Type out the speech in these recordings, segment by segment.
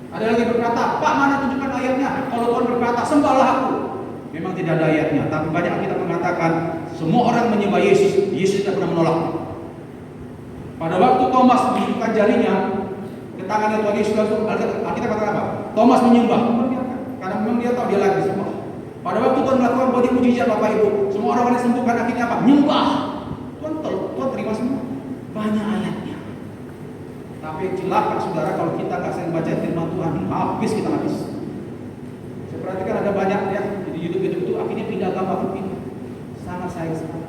Ada lagi berkata, Pak, mana tunjukkan ayatnya? Kalau Tuhan berkata, sembahlah aku. Memang tidak ada ayatnya, tapi banyak kita mengatakan semua orang menyembah Yesus. Yesus tidak pernah menolak. Pada waktu Thomas menunjukkan jarinya ke tangannya Tuhan Yesus, langsung kita katakan apa? Thomas menyembah, karena memang dia tahu dia lagi sembah. Pada waktu Tuhan melakukan body mujizat, Bapak Ibu, semua orang yang disembuhkan akhirnya apa? Nyembah. Tuhan terima semua. Banyak ayatnya. Tapi celaka saudara kalau kita nggak sering baca firman Tuhan, habis kita habis. Saya perhatikan ada banyak ya di YouTube itu akhirnya pindah agama pindah. Sangat sayang sekali.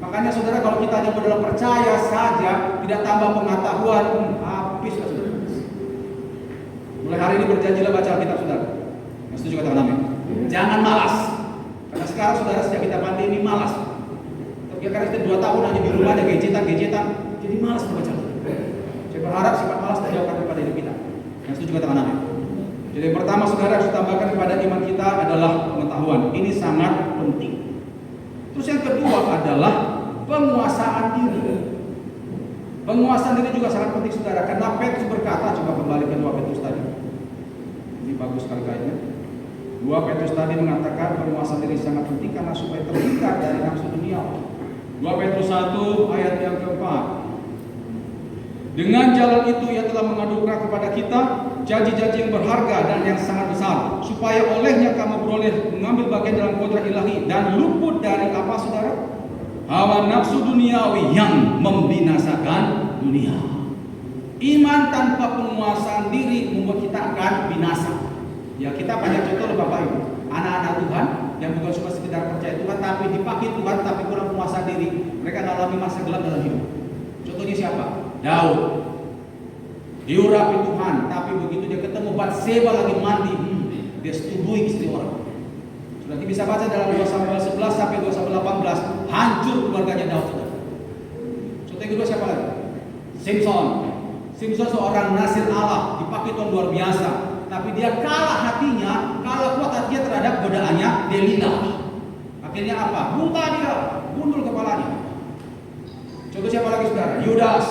Makanya saudara kalau kita hanya modal percaya saja, tidak tambah pengetahuan, habis lah saudara. Mulai hari ini berjanjilah baca Alkitab saudara. Yang setuju katakan amin. Jangan malas. Karena sekarang saudara sejak kita pandemi malas. Tapi karena kita 2 tahun hanya di rumah ada gadgetan, jadi malas membaca. Saya berharap sifat malas terjauhkan daripada hidup kita. Yang setuju katakan amin. Jadi yang pertama saudara harus tambahkan kepada iman kita adalah pengetahuan. Ini sangat penting. Terus yang kedua adalah penguasaan diri. Penguasaan diri juga sangat penting saudara. Karena Petrus berkata, coba kembali ke 2 Petrus tadi. Ini bagus sekali kayaknya. 2 Petrus tadi mengatakan penguasaan diri sangat penting karena supaya terhindar dari nafsu dunia. 2 Petrus 1 ayat yang keempat. Dengan jalan itu ia telah menganugerah kepada kita janji-janji yang berharga dan yang sangat besar, supaya olehnya kamu beroleh mengambil bagian dalam kodrat ilahi dan luput dari apa saudara? Hawa nafsu duniawi yang membinasakan dunia. Iman tanpa penguasaan diri membuat kita akan binasa. Ya kita banyak contoh Bapak Ibu, anak-anak Tuhan yang bukan cuma sekedar percaya Tuhan tapi dipakai Tuhan tapi kurang penguasaan diri, mereka mengalami masa gelap dalam hidup. Contohnya siapa? Daud. Diurapi Tuhan, tapi begitu dia ketemu Batseba lagi mandi, dia setubuhi istri orang. Sudah bisa baca dalam 2 Samuel 11 sampai 2 Samuel 18, hancur keluarganya Daud. Contoh yang kedua siapa lagi? Simpson. Simpson seorang nasir Allah, dipakai Tuhan luar biasa, tapi dia kalah hatinya, kalah kuat hatinya terhadap godaannya Delila. Akhirnya apa? Muntah dia, gundul kepalanya. Contoh siapa lagi saudara? Yudas.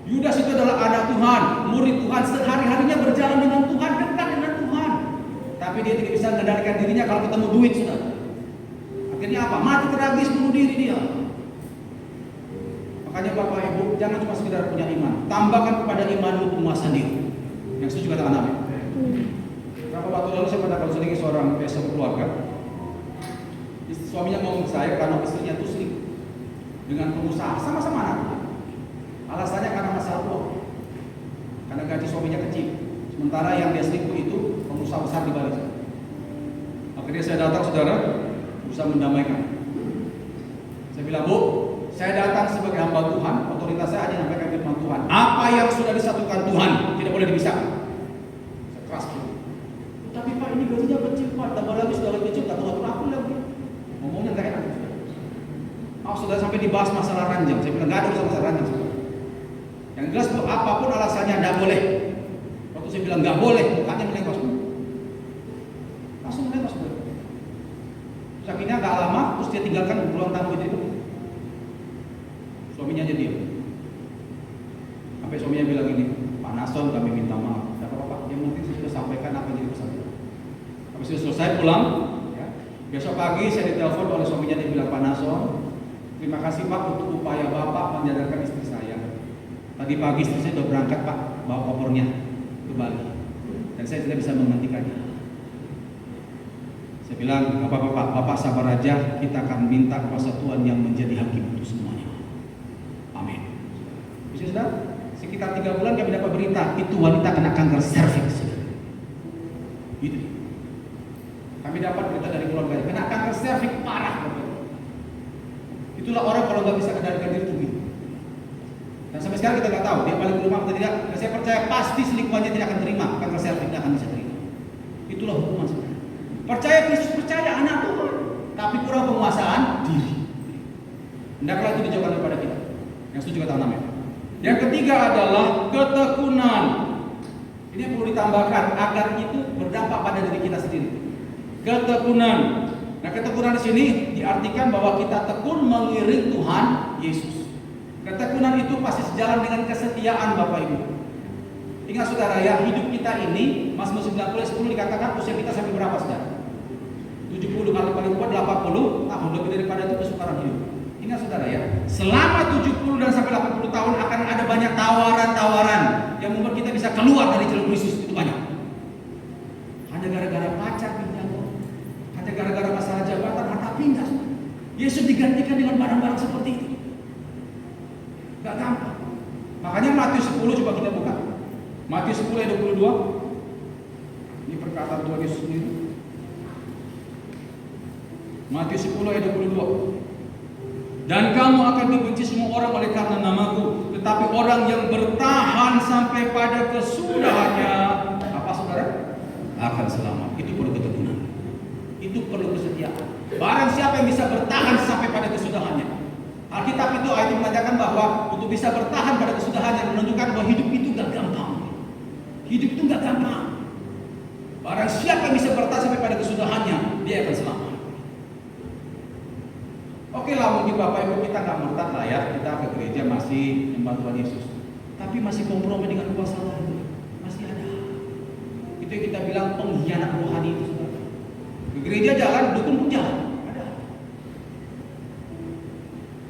Yudas itu adalah anak Tuhan, murid Tuhan, sehari-harinya berjalan dengan Tuhan, dekat dengan Tuhan. Tapi dia tidak bisa mengendalikan dirinya kalau ketemu duit, saudara. Akhirnya apa? Mati tragis, bunuh diri dia. Makanya Bapak Ibu, jangan cuma sekedar punya iman, tambahkan kepada imanmu penguasaan diri. Yang setuju katakan amin. Berapa waktu lalu saya pernah konseling seorang keluarga. Suaminya ngomong saya karena istrinya itu selingkuh dengan pengusaha, sama-sama anaknya. Alasannya karena masalah uang, karena gaji suaminya kecil, sementara yang dia selingkuh itu pengusaha besar di Bali. Akhirnya saya datang saudara, berusaha mendamaikan. Saya bilang, Bu, saya datang sebagai hamba Tuhan, otoritas saya hanya menyampaikan firman Tuhan. Apa yang sudah disatukan Tuhan tidak boleh dipisahkan. Saya keras gitu. Tapi Pak, ini gajinya kecil Pak, tambah lagi sudah lebih kecil, tak tahu aku lagi. Ngomongnya nggak enak. Sudah sampai dibahas masalah ranjang. Saya bilang nggak ada masalah ranjang. Yang jelas Bu, apapun alasannya nggak boleh. Waktu saya bilang nggak boleh, bukannya melengos. Langsung melengos. Terus akhirnya nggak lama, terus dia tinggalkan ruang tamu itu. Suaminya aja diam. Sampai suaminya bilang ini, Pak Nason kami minta maaf. Tidak apa-apa, yang penting saya sudah sampaikan apa yang jadi pesan. Habis itu selesai pulang. Ya. Besok pagi saya ditelepon oleh suaminya, dia bilang, Pak Nason, terima kasih Pak untuk upaya Bapak menyadarkan istri saya. Tadi pagi istri saya sudah berangkat Pak, bawa kopernya ke Bali. Dan saya tidak bisa menghentikannya. Saya bilang, nggak apa-apa Pak, Bapak sabar aja, kita akan minta kuasa Tuhan yang menjadi hakim untuk semuanya. Amin. Bisa sudah? Sekitar 3 bulan kami dapat berita, itu wanita kena kanker serviks. Gitu. Kami dapat berita dari keluarga, kena kanker serviks parah. Itulah orang kalau nggak bisa kendalikan diri itu gitu. Dan sampai sekarang kita nggak tahu dia balik ke rumah atau tidak. Dan saya percaya pasti selingkuhannya tidak akan terima, kanker serviks tidak akan bisa terima. Itulah hukuman sebenarnya. Percaya Kristus, percaya anak Tuhan, tapi kurang penguasaan diri. Hendaklah itu dijauhkan daripada kita. Yang setuju katakan amin. Yang ketiga adalah ketekunan. Ini yang perlu ditambahkan agar itu berdampak pada diri kita sendiri. Ketekunan. Nah, ketekunan di sini diartikan bahwa kita tekun mengiring Tuhan Yesus. Ketekunan itu pasti sejalan dengan kesetiaan Bapak Ibu. Ingat saudara ya, hidup kita ini, Mazmur 90:10 dikatakan usia kita sampai berapa saudara? 70 kali paling kuat 80 tahun, lebih daripada itu kesukaran hidup. Ingat saudara ya, selama 70 dan sampai 80 tahun akan ada banyak tawaran-tawaran yang membuat kita bisa keluar dari jalur Kristus, itu banyak. Hanya gara-gara pacar pindah, hanya gara-gara masalah jabatan, harta pindah. Yesus digantikan dengan barang-barang seperti itu. Gak gampang. Makanya Matius 10 coba kita buka. Matius 10 ayat 22. Ini perkataan Tuhan Yesus sendiri. Matius 10 ayat 22. Dan kamu akan dibenci semua orang oleh karena namaku, tetapi orang yang bertahan sampai pada kesudahannya, apa saudara? Akan selamat. Itu perlu ketekunan. Itu perlu kesetiaan. Barang siapa yang bisa bertahan sampai pada kesudahannya. Alkitab itu ayat mengatakan bahwa untuk bisa bertahan pada kesudahannya menunjukkan bahwa hidup itu gak gampang. Hidup itu gak gampang. Barang siapa yang bisa bertahan sampai pada kesudahannya, dia akan selamat. Oke lah, mungkin Bapak Ibu kita gak murtad lah ya, kita ke gereja masih menyembah Tuhan Yesus, tapi masih kompromi dengan kuasa Roh, masih ada. Itu yang kita bilang pengkhianat rohani itu. Ke gereja jalan, dukun pun jalan.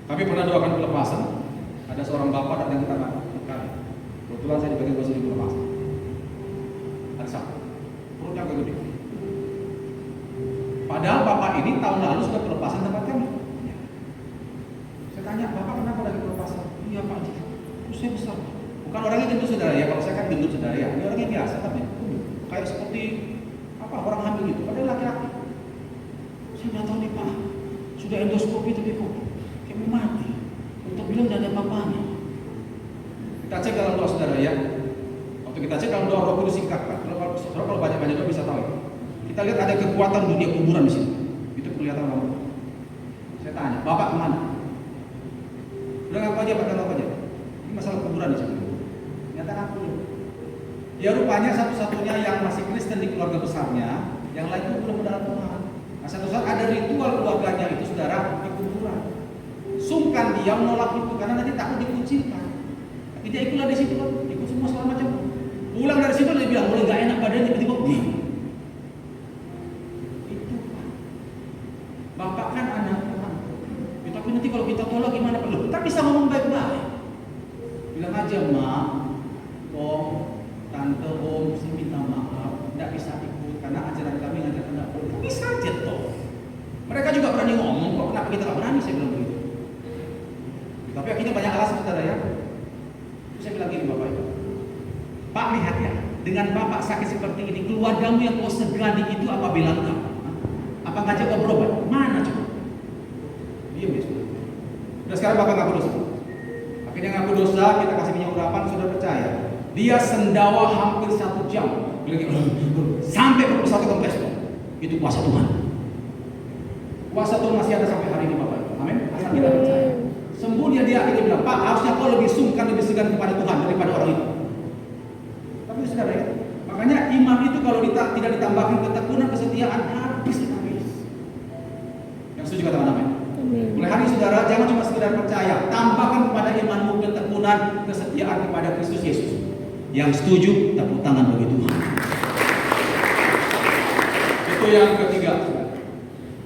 Kami pernah doakan pelepasan. Ada seorang bapak datang kita kami. Kebetulan saya dibagi kuasa di pelepasan. Ada satu, perutnya agak gede. Padahal bapak ini tahun lalu sudah pelepasan tempat kami. Saya tanya, bapak kenapa lagi pelepasan? Iya pak, saya besar. Bukan orangnya gendut saudara ya. Kalau saya kan gendut saudara ya. Ini orangnya biasa tapi kayak seperti apa orang hamil gitu. Padahal laki-laki. Saya nggak tahu nih pak. Sudah endoskopi tapi kok mau mati. Untuk bilang tidak ada apa-apanya. Kita cek dalam doa saudara ya. Waktu kita cek dalam doa Roh Kudus singkatkan. Kalau banyak-banyak doa bisa tahu ya. Kita lihat ada kekuatan dunia kuburan di sini. Itu kelihatan lama. Saya tanya, bapak kemana? Udah ngaku aja, pak, ngaku aja. Ini masalah kuburan di sini. Nyata ngaku. Ya rupanya satu-satunya yang masih Kristen di keluarga besarnya, yang lain itu belum mendalam Tuhan. Nah satu saat ada ritual keluarganya itu saudara di kuburan. Sungkan dia menolak itu karena nanti takut dikucilkan. Tapi dia ikutlah di situ, ikut semua segala macam. Pulang dari situ dia bilang, mulai gak enak badannya, tiba-tiba itu bapak kan anak Tuhan. Ya, tapi nanti kalau kita tolak gimana perlu? Kita bisa ngomong baik-baik. Bilang aja mak, om, tante, om, saya minta maaf, tidak bisa ikut karena ajaran kami ngajarkan tidak boleh. Bisa aja toh. Mereka juga berani ngomong kok, kenapa kita nggak berani? Saya bilang begitu. Tapi akhirnya banyak alasan saudara ya. Saya bilang gini bapak itu, pak lihat ya, dengan bapak sakit seperti ini, keluargamu yang kau segani itu apa bilang kamu? Apa ngajak kau berobat? Mana coba? Diam ya sudah. Udah sekarang bapak ngaku dosa. Akhirnya ngaku dosa, kita kasih minyak urapan, sudah percaya. Dia sendawa hampir 1 jam, sampai 21 kempes. Itu kuasa Tuhan. Kuasa Tuhan masih ada sampai hari ini bapak. Amin. Asal kita percaya. Sembuh dia akhirnya bilang, pak harusnya kau lebih sungkan, lebih segan kepada Tuhan daripada orang itu. Tapi saudara ya, makanya iman itu kalau tidak ditambahkan ketekunan, kesetiaan, habis. Yang setuju katakan amin. Mulai hari saudara jangan cuma sekedar percaya, tambahkan kepada imanmu ketekunan, kesetiaan kepada Kristus Yesus. Yang setuju tepuk tangan bagi Tuhan. Itu yang ketiga.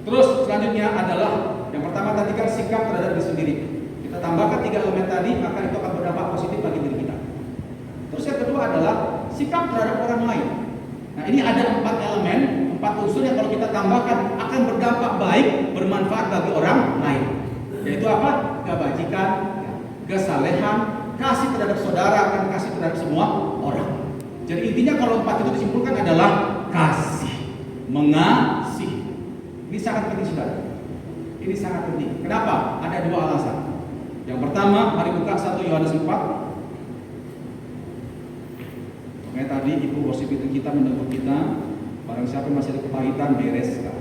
Terus selanjutnya adalah yang pertama tadi kan sikap terhadap diri sendiri. Kita tambahkan 3 elemen tadi, maka itu akan berdampak positif bagi diri kita. Terus yang kedua adalah sikap terhadap orang lain. Nah ini ada 4 elemen, 4 unsur yang kalau kita tambahkan akan berdampak baik, bermanfaat bagi orang lain. Yaitu apa? Kebajikan, kesalehan, kasih terhadap saudara, dan kasih terhadap semua orang. Jadi intinya kalau 4 itu disimpulkan adalah kasih, mengasihi. Ini sangat penting saudara. Ini sangat penting. Kenapa? Ada 2 alasan. Yang pertama, mari buka 1 Yohanes 4. Makanya tadi Ibu worship itu kita menegur kita, barang siapa masih ada kepahitan bereskan.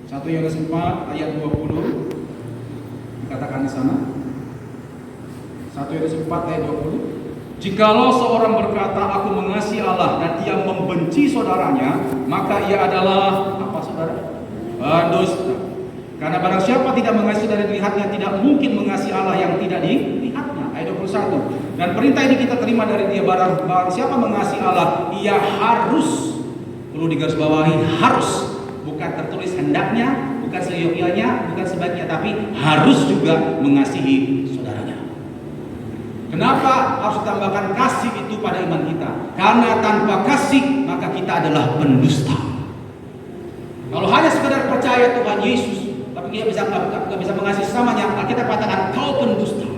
1 Yohanes 4 ayat 20 dikatakan di sana. 1 Yohanes 4 ayat 20. Jikalau seorang berkata aku mengasihi Allah dan ia membenci saudaranya, maka ia adalah apa saudara? Berdusta. Karena barang siapa tidak mengasihi saudara yang dilihatnya, tidak mungkin mengasihi Allah yang tidak dilihatnya. Ayat 21. Dan perintah ini kita terima dari Dia, barang siapa mengasihi Allah, ia harus, perlu digarisbawahi, harus, bukan tertulis hendaknya, bukan seyogyanya, bukan sebaiknya, tapi harus juga mengasihi saudaranya. Kenapa harus ditambahkan kasih itu pada iman kita? Karena tanpa kasih maka kita adalah pendusta. Kalau hanya sekedar percaya Tuhan Yesus tapi kita nggak bisa mengasihi sesamanya, kita katakan kau pendusta.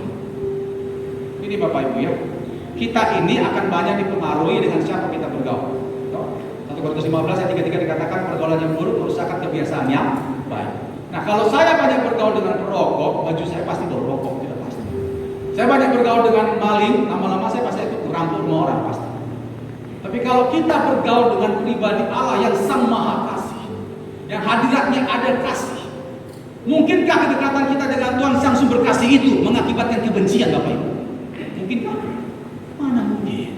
Ini Bapak Ibu ya, kita ini akan banyak dipengaruhi dengan siapa kita bergaul. 1 Korintus 15 ayat 33 dikatakan pergaulan yang buruk merusakkan kebiasaan yang baik. Nah, kalau saya banyak bergaul dengan perokok, baju saya pasti berokok, tidak pasti. Saya banyak bergaul dengan maling, lama-lama saya pasti itu merampok semua orang pasti. Tapi kalau kita bergaul dengan pribadi Allah yang Sang Maha Kasih, yang hadiratnya ada kasih, mungkinkah kedekatan kita dengan Tuhan Sang Sumber Kasih itu mengakibatkan kebencian, Bapak Ibu? Mungkinkah? Mana mungkin?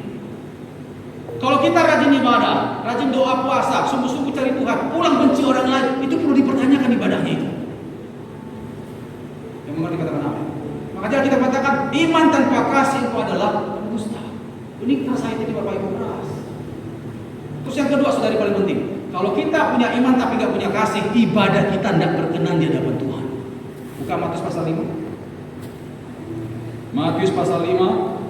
Kalau kita rajin ibadah, rajin doa puasa, sungguh-sungguh cari Tuhan, pulang benci orang lain, itu perlu dipertanyakan ibadahnya itu. Yang mengerti katakan apa? Makanya kita katakan iman tanpa kasih itu adalah pendusta. Ini rasa ini Bapak Ibu keras. Terus yang kedua, saudari, paling penting, kalau kita punya iman tapi nggak punya kasih, ibadah kita tidak berkenan di hadapan Tuhan. Buka Matius pasal 5. Matius pasal 5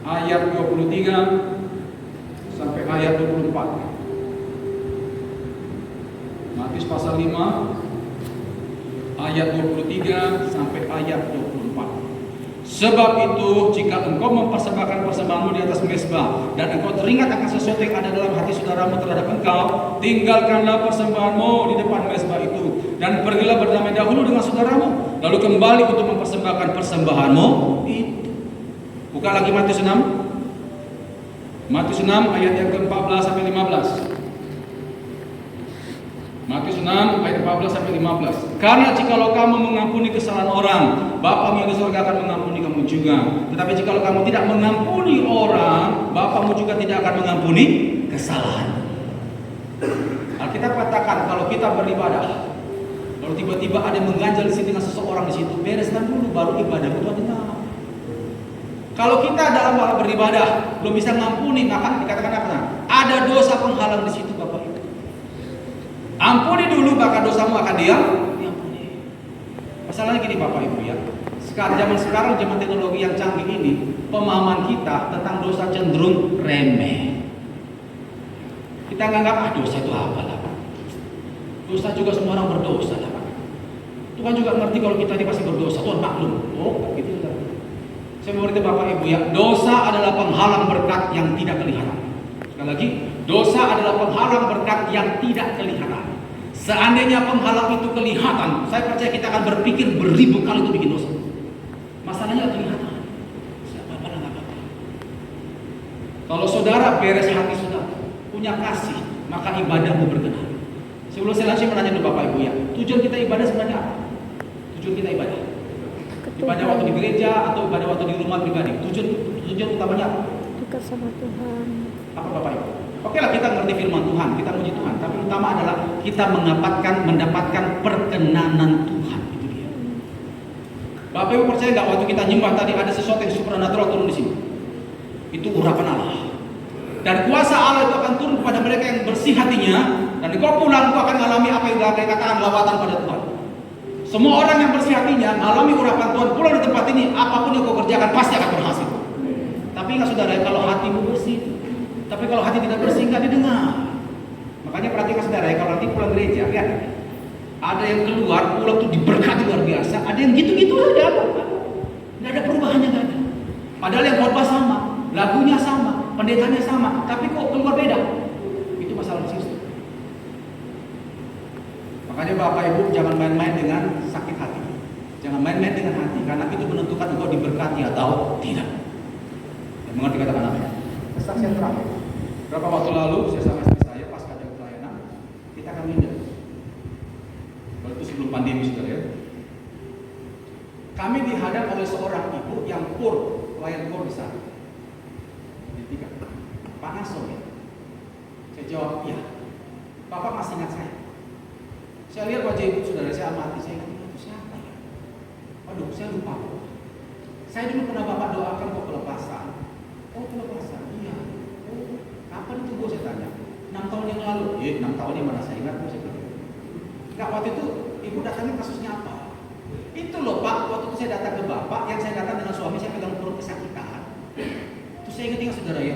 ayat 23 sampai ayat 24. Matius pasal 5 ayat 23 sampai ayat 24. Sebab itu jika engkau mempersembahkan persembahanmu di atas mezbah dan engkau teringat akan sesuatu yang ada dalam hati saudaramu terhadap engkau, tinggalkanlah persembahanmu di depan mezbah itu dan pergilah berdamai dahulu dengan saudaramu, lalu kembali untuk mempersembahkan persembahanmu itu. Buka lagi Matius 6. Matius 6 ayat yang ke-14 sampai 15. Matius 6 ayat 14 sampai 15. Karena jikalau kamu mengampuni kesalahan orang, Bapamu yang di surga akan mengampuni kamu juga. Tetapi jikalau kamu tidak mengampuni orang, Bapamu juga tidak akan mengampuni kesalahan. Alkitab katakan kalau kita beribadah, kalau tiba-tiba ada yang mengganjal di sini dengan seseorang di situ, bereskan dulu baru ibadah itu dengar. Kalau kita dalam hal beribadah belum bisa mengampuni, maka dikatakan apa? Ada dosa penghalang di situ, Bapak Ibu. Ampuni dulu, maka dosamu akan diampuni. Masalahnya gini Bapak Ibu ya, zaman sekarang zaman teknologi yang canggih ini, pemahaman kita tentang dosa cenderung remeh. Kita nganggap dosa itu apa lah? Dosa juga semua orang berdosa lah. Tuhan juga ngerti kalau kita ini pasti berdosa. Tuhan maklum. Oh, gitu lah. Saya mau beritahu Bapak Ibu ya, dosa adalah penghalang berkat yang tidak kelihatan. Sekali lagi, dosa adalah penghalang berkat yang tidak kelihatan. Seandainya penghalang itu kelihatan, saya percaya kita akan berpikir beribu kali untuk bikin dosa. Masalahnya kelihatan. Siapa nggak apa-apa. Kalau saudara beres hati saudara, punya kasih, maka ibadahmu berkenan. Sebelum saya langsung menanya ke Bapak Ibu ya, tujuan kita ibadah sebenarnya apa? Tujuan kita ibadah. Ibadah waktu di gereja atau ibadah waktu di rumah pribadi. Tujuan utamanya apa? Dekat sama Tuhan. Apa Bapak Ibu? Oke lah, kita ngerti firman Tuhan, kita muji Tuhan, tapi utama adalah kita mendapatkan perkenanan Tuhan. Itu dia. Bapak Ibu percaya nggak waktu kita nyembah tadi ada sesuatu yang supernatural turun di sini? Itu urapan Allah. Dan kuasa Allah itu akan turun kepada mereka yang bersih hatinya, dan kau pulang kau akan mengalami apa yang dikatakan lawatan pada Tuhan. Semua orang yang bersih hatinya mengalami urapan Tuhan, pulang di tempat ini, apapun yang kau kerjakan pasti akan berhasil. Tapi ingat saudara, kalau hatimu bersih, tapi kalau hati tidak bersih nggak didengar. Makanya perhatikan saudara, kalau nanti pulang gereja, lihat, ada yang keluar pulang tuh diberkati luar biasa, ada yang gitu-gitu aja, nggak ada perubahannya, nggak ada. Padahal yang khotbah sama, lagunya sama, pendetanya sama, tapi kok keluar beda. Itu masalah sistem. Makanya Bapak Ibu jangan main-main dengan sakit hati. Jangan main-main dengan hati, karena itu menentukan engkau diberkati atau tidak. Yang mengerti katakan apa? Kesaksian terakhir. Berapa waktu lalu saya sama istri saya pas ada pelayanan, kita akan minum. Kalau itu sebelum pandemi sudah ya. Kami dihadap oleh seorang ibu yang pelayan kur di sana. Pak Naso ya. Saya jawab iya. Bapak masih ingat saya. Saya lihat wajah ibu saudara, saya amati, saya ingat itu siapa ya? Waduh, saya lupa. Saya dulu pernah Bapak doakan kok pelepasan. Oh pelepasan, iya. Oh kapan itu Bu, saya tanya. 6 tahun yang lalu. 6 tahun yang mana saya ingat Bu, saya bilang. Enggak, waktu itu Ibu datangnya kasusnya apa? Itu loh Pak, waktu itu saya datang ke Bapak, yang saya datang dengan suami, saya pegang perut kesakitan. Terus saya ingat saudara ya.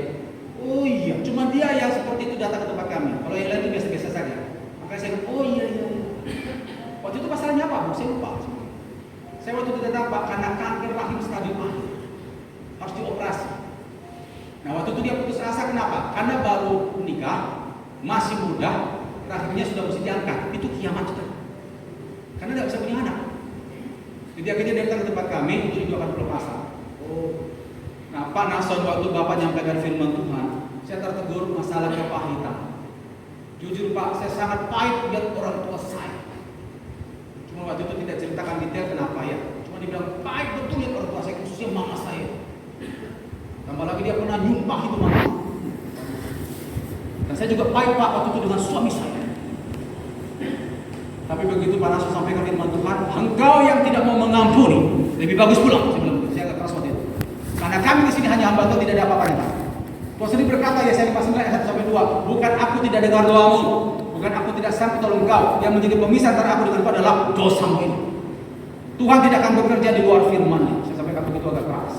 Oh iya, cuma dia yang seperti itu datang ke tempat kami. Kalau yang lain itu biasa-biasa saja. Makanya saya bilang, oh iya. Waktu itu masalahnya apa Bu? Saya lupa. Saya waktu itu datang Pak, karena kanker rahim stadium akhir. Harus dioperasi. Nah waktu itu dia putus asa, kenapa? Karena baru menikah, masih muda, rahimnya sudah mesti diangkat. Itu kiamat sudah. Karena tidak bisa punya anak. Jadi akhirnya dia datang ke tempat kami untuk didoakan pelepasan. Oh, nah Pak Nason waktu Bapak nyampaikan firman Tuhan, saya tertegur masalah kepahitan. Jujur Pak, saya sangat pahit lihat orang tua saya. Cuma waktu itu tidak ceritakan detail kenapa ya. Cuma dibilang pahit betul lihat orang tua saya, khususnya mama saya. Tambah lagi dia pernah nyumpah itu mama. Dan saya juga pahit Pak waktu itu dengan suami saya. Tapi begitu Pak Nason sampaikan firman Tuhan, engkau yang tidak mau mengampuni, lebih bagus pulang. Saya bilang, saya agak keras waktu itu. Karena kami di sini hanya hamba Tuhan, tidak ada apa-apanya. Tuhan sendiri berkata, Yesaya 59 ayat 1-2, bukan aku tidak dengar doamu, bukan aku tidak sanggup tolong engkau, yang menjadi pemisah antara aku dengan engkau adalah dosamu ini. Tuhan tidak akan bekerja di luar firman-Nya. Saya sampaikan begitu agak keras.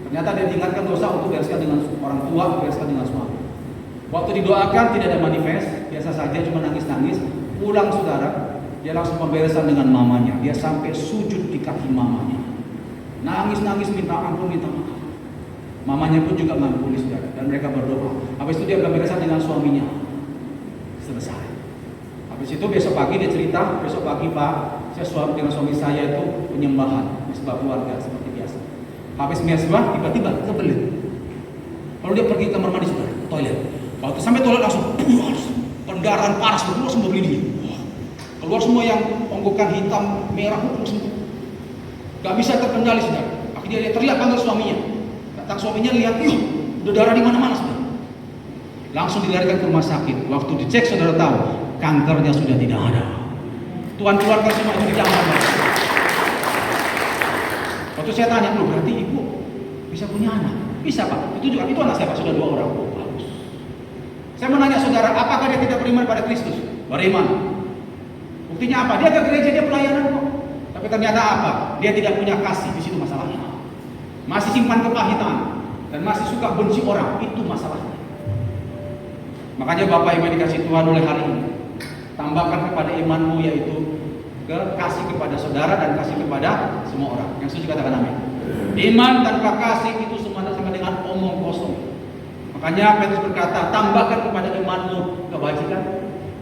Ternyata dia diingatkan dosa untuk bereskan dengan orang tua, bereskan dengan suami. Waktu didoakan tidak ada manifest, biasa saja cuma nangis-nangis. Pulang saudara, dia langsung pemberesan dengan mamanya. Dia sampai sujud di kaki mamanya. Nangis-nangis minta ampun, minta maaf. Mamanya pun juga mengampuni saudara. Dan mereka berdoa. Habis itu dia pemberesan dengan suaminya. Selesai. Habis itu besok pagi dia cerita, besok pagi Pak, saya dengan suami saya itu penyembahan di sebuah keluarga seperti biasa. Habis mesbah tiba-tiba kebelit. Lalu dia pergi ke kamar mandi saudara, ke toilet. Waktu sampai toilet langsung pendarahan panas keluar semua beli. Keluar semua yang onggokan hitam, merah, keluar semua. Gak bisa terkendali saudara. Akhirnya dia teriak panggil suaminya. Datang suaminya lihat, udah darah di mana-mana saudara. Langsung dilarikan ke rumah sakit. Waktu dicek saudara tahu, kankernya sudah tidak ada. Tuhan keluarkan semua itu di dalam. Waktu saya tanya, berarti ibu bisa punya anak? Bisa Pak. Itu juga, itu anak saya Pak, sudah 2 orang. Bagus. Saya menanya saudara, apakah dia tidak beriman pada Kristus? Beriman. Buktinya apa? Dia ke gereja, dia pelayanan kok. Tapi ternyata apa? Dia tidak punya kasih, di situ masalahnya. Masih simpan kepahitan dan masih suka benci orang, itu masalahnya. Makanya Bapak Ibu dikasih Tuhan oleh hari ini, tambahkan kepada imanmu yaitu kasih kepada saudara dan kasih kepada semua orang. Yang setuju katakan amin. Iman tanpa kasih itu sama dengan omong kosong. Makanya Petrus berkata, tambahkan kepada imanmu kebajikan,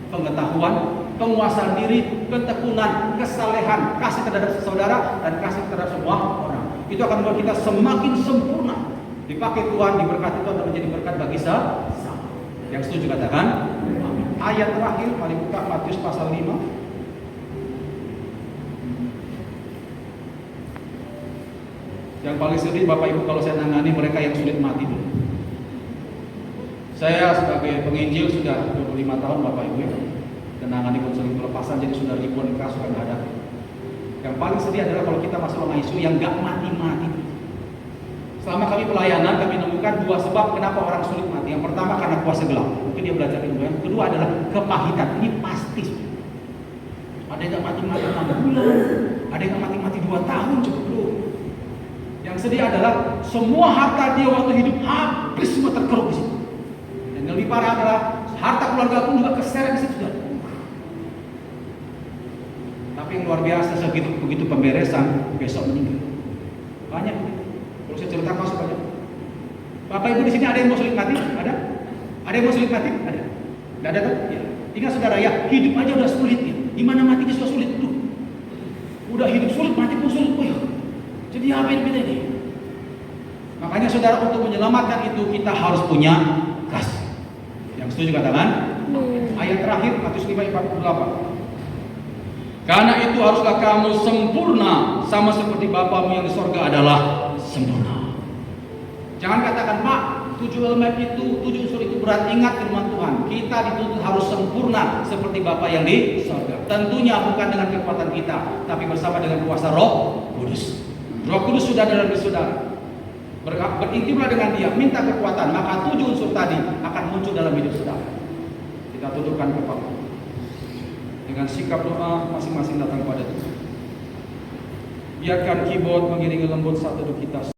pengetahuan, penguasaan diri, ketekunan, kesalehan, kasih terhadap saudara dan kasih terhadap semua orang. Itu akan membuat kita semakin sempurna. Dipakai Tuhan, diberkati Tuhan dan menjadi berkat bagi sesama. Yang setuju katakan amin. Ayat terakhir, mari buka Matius pasal 5. Yang paling sedih Bapak Ibu kalau saya nangani mereka yang sulit mati dulu. Saya sebagai penginjil sudah 25 tahun Bapak Ibu ya, dan nangani konseling pelepasan, jadi sudah ribuan kasus yang ada. Yang paling sedih adalah kalau kita masuk ruang ICU yang gak mati-mati. Selama kami pelayanan, kami menemukan 2 sebab kenapa orang sulit mati. Yang pertama karena kuasa gelap, mungkin dia belajar ilmu. Yang kedua adalah kepahitan. Ini pasti. Ada yang gak mati-mati 6 bulan, ada yang gak mati-mati 2 tahun cukup belum. Yang sedih adalah semua harta dia waktu hidup habis semua terkeruk di situ. Dan yang lebih parah adalah harta keluarga pun juga keseret di situ. Tapi yang luar biasa begitu pemberesan besok meninggal. Banyak. Kalau saya cerita kasus banyak. Bapak Ibu di sini ada yang mau sulit mati? Ada? Ada yang mau sulit mati? Ada. Tidak ada kan? Ya. Ingat saudara ya, hidup aja udah sulit ya. Gimana matinya sudah sulit tuh. Udah hidup sulit, mati pun sulit. Oh ya. Jadi apa yang beda ini? Makanya saudara untuk menyelamatkan itu kita harus punya kasih. Yang setuju katakan? Ayat terakhir Matius 5:48. Karena itu haruslah kamu sempurna sama seperti Bapamu yang di sorga adalah sempurna. Jangan katakan Pak, 7 elemen itu, 7 unsur itu berat. Ingat firman Tuhan, kita dituntut harus sempurna seperti Bapa yang di sorga. Tentunya bukan dengan kekuatan kita, tapi bersama dengan kuasa Roh Kudus. Roh Kudus sudah dalam diri saudara. Berintimlah dengan Dia, minta kekuatan, maka 7 unsur tadi akan muncul dalam hidup saudara. Kita tundukkan kepala. Dengan sikap doa masing-masing datang pada Tuhan. Biarkan keyboard mengiringi lembut saat teduh kita.